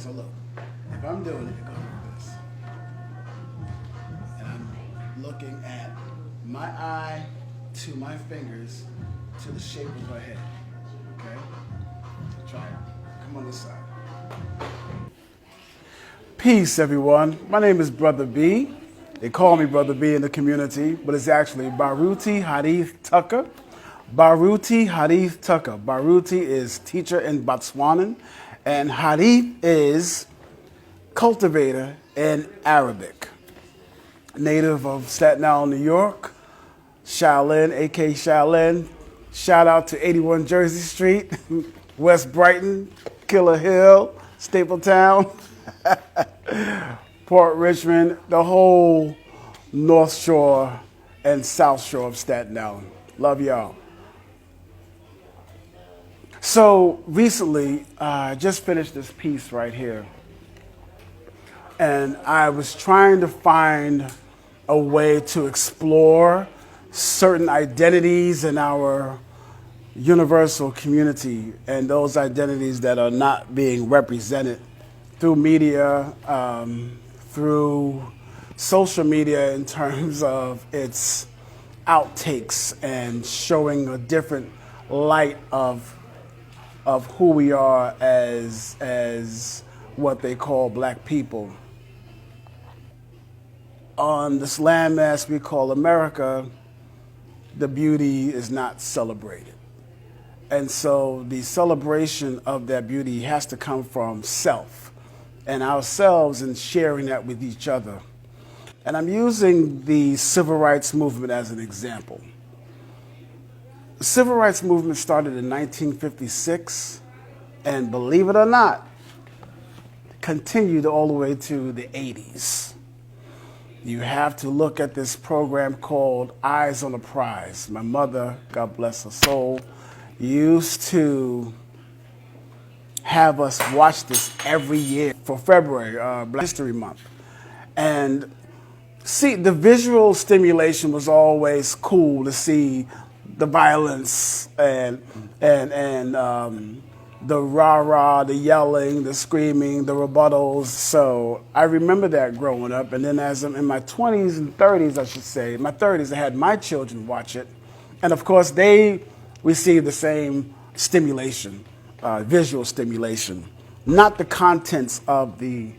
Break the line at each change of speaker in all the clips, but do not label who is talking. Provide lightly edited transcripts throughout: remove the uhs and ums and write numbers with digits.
So look, if I'm doing it, it goes like this. And I'm looking at my eye to my fingers to the shape of her head. Okay? Try it. Come on this side. Peace, everyone. My name is Brother B. They call me Brother B in the community, but it's actually Baruti Harith Tucker. Baruti Harith Tucker. Baruti is teacher in Botswanan, and Harith is cultivator in Arabic. Native of Staten Island, New York, Shaolin, a.k.a. Shaolin. Shout out to 81 Jersey Street, West Brighton, Killer Hill, Stapletown, Port Richmond, the whole North Shore and South Shore of Staten Island. Love y'all. So recently, I just finished this piece right here. And I was trying to find a way to explore certain identities in our universal community and those identities that are not being represented through media, through social media in terms of its outtakes and showing a different light of who we are as what they call black people. On this landmass we call America, the beauty is not celebrated. And so the celebration of that beauty has to come from self and ourselves and sharing that with each other. And I'm using the civil rights movement as an example. The civil rights movement started in 1956, and believe it or not, continued all the way to the 80s. You have to look at this program called Eyes on the Prize. My mother, God bless her soul, used to have us watch this every year for February, Black History Month. And see, the visual stimulation was always cool to see the violence and the rah-rah, the yelling, the screaming, the rebuttals. So I remember that growing up. And then as I'm in my 20s and 30s, I should say, in my 30s, I had my children watch it. And of course, they received the same stimulation, visual stimulation. Not the contents of the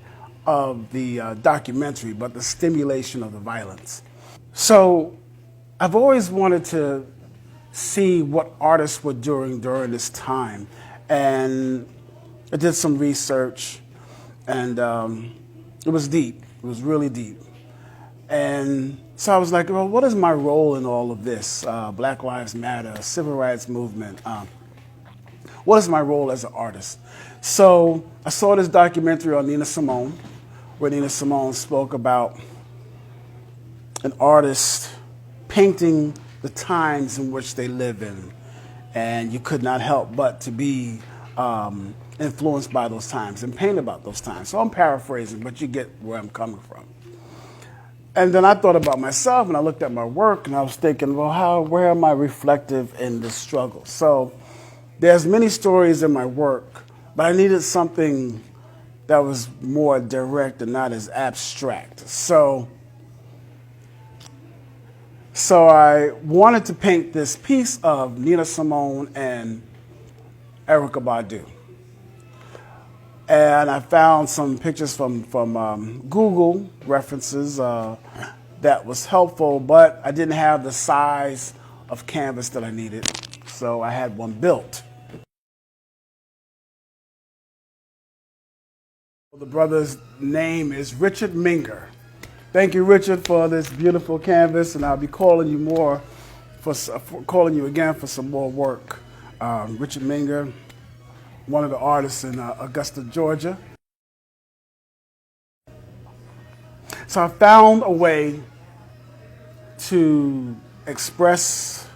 documentary, but the stimulation of the violence. So I've always wanted to see what artists were doing during this time. And I did some research, and it was deep. It was really deep. And so I was like, well, what is my role in all of this? Black Lives Matter, civil rights movement. What is my role as an artist? So I saw this documentary on Nina Simone, where Nina Simone spoke about an artist painting the times in which they live in. And you could not help but to be influenced by those times and paint about those times. So I'm paraphrasing, but you get where I'm coming from. And then I thought about myself, and I looked at my work, and I was thinking, well, where am I reflective in this struggle? So there's many stories in my work, but I needed something that was more direct and not as abstract. So I wanted to paint this piece of Nina Simone and Erykah Badu. And I found some pictures from Google references that was helpful, but I didn't have the size of canvas that I needed, so I had one built. The brother's name is Richard Minger. Thank you, Richard, for this beautiful canvas, and I'll be calling you calling you again for some more work. Richard Minger, one of the artists in Augusta, Georgia. So I found a way to express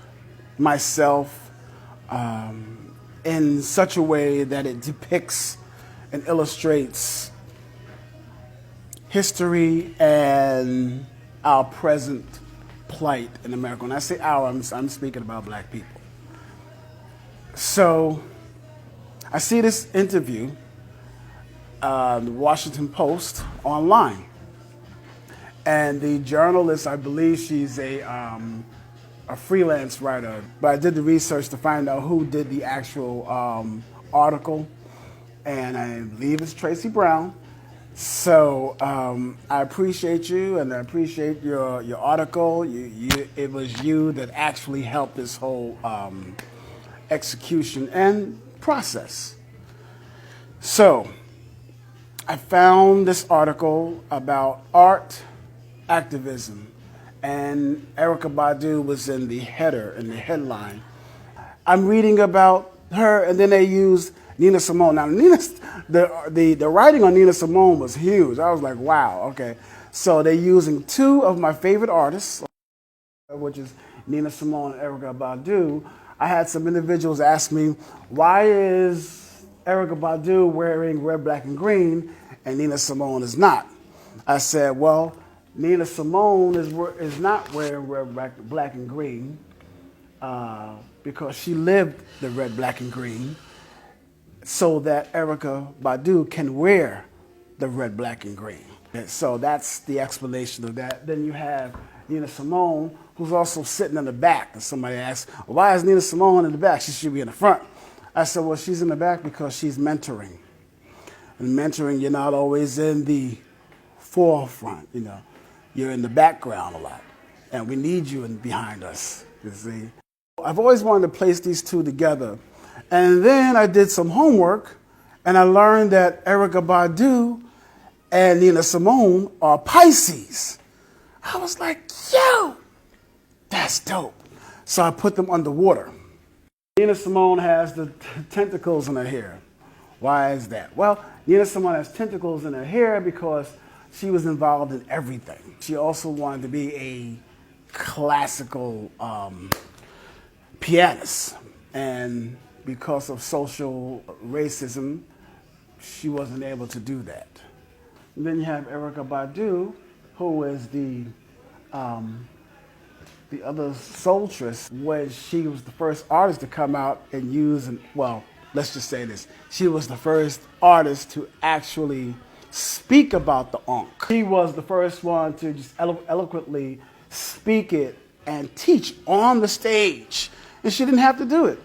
myself in such a way that it depicts and illustrates history and our present plight in America. When I say our, I'm speaking about black people. So I see this interview the Washington Post online. And the journalist, I believe she's a freelance writer, but I did the research to find out who did the actual article, and I believe it's Tracy Brown. So I appreciate you, and I appreciate your article. It was you that actually helped this whole execution and process. So I found this article about art activism, and Erykah Badu was in the header, in the headline. I'm reading about her, and then they used Nina Simone. Now, the writing on Nina Simone was huge. I was like, wow, okay. So they're using two of my favorite artists, which is Nina Simone and Erykah Badu. I had some individuals ask me, why is Erykah Badu wearing red, black, and green, and Nina Simone is not? I said, well, Nina Simone is not wearing red, black, and green because she lived the red, black, and green so that Erykah Badu can wear the red, black, and green. And so that's the explanation of that. Then you have Nina Simone, who's also sitting in the back. And somebody asked, well, why is Nina Simone in the back? She should be in the front. I said, well, she's in the back because she's mentoring. And mentoring, you're not always in the forefront, you know. You're in the background a lot, and we need you behind us, you see. I've always wanted to place these two together, and then I did some homework, and I learned that Erykah Badu and Nina Simone are Pisces. I was like, yo, that's dope. So I put them underwater. Nina Simone has the tentacles in her hair. Why is that? Well, Nina Simone has tentacles in her hair because she was involved in everything. She also wanted to be a classical pianist. And because of social racism, she wasn't able to do that. And then you have Erykah Badu, who is the other soulstress, when she was the first artist to come out and use, well, let's just say this. She was the first artist to actually speak about the Ankh. She was the first one to just eloquently speak it and teach on the stage. And she didn't have to do it.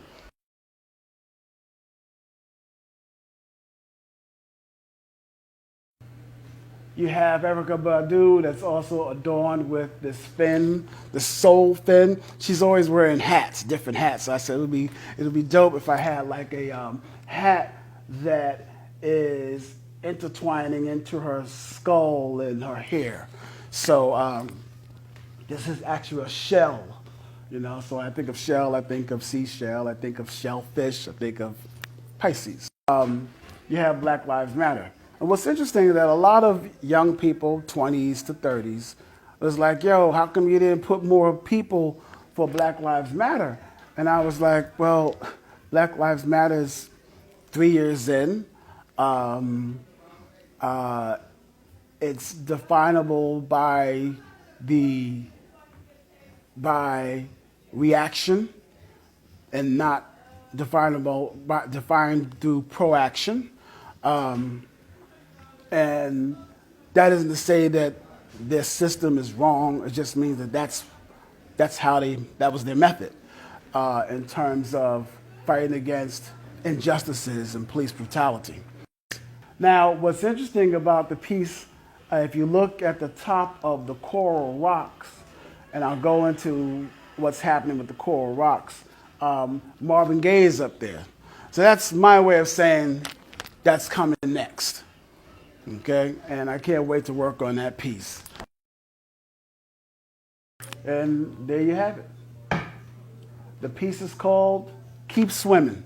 You have Erykah Badu that's also adorned with this fin, the soul fin. She's always wearing hats, different hats. So I said it would be dope if I had like a hat that is intertwining into her skull and her hair. So this is actually a shell, you know. So I think of shell, I think of seashell, I think of shellfish, I think of Pisces. You have Black Lives Matter. And what's interesting is that a lot of young people, 20s to 30s, was like, yo, how come you didn't put more people for Black Lives Matter? And I was like, well, Black Lives Matter is 3 years in. It's definable by reaction and not defined through proaction. And that isn't to say that their system is wrong. It just means that that was their method in terms of fighting against injustices and police brutality. Now, what's interesting about the piece, if you look at the top of the coral rocks, and I'll go into what's happening with the coral rocks, Marvin Gaye is up there. So that's my way of saying that's coming next. Okay, and I can't wait to work on that piece. And there you have it. The piece is called Keep Swimming.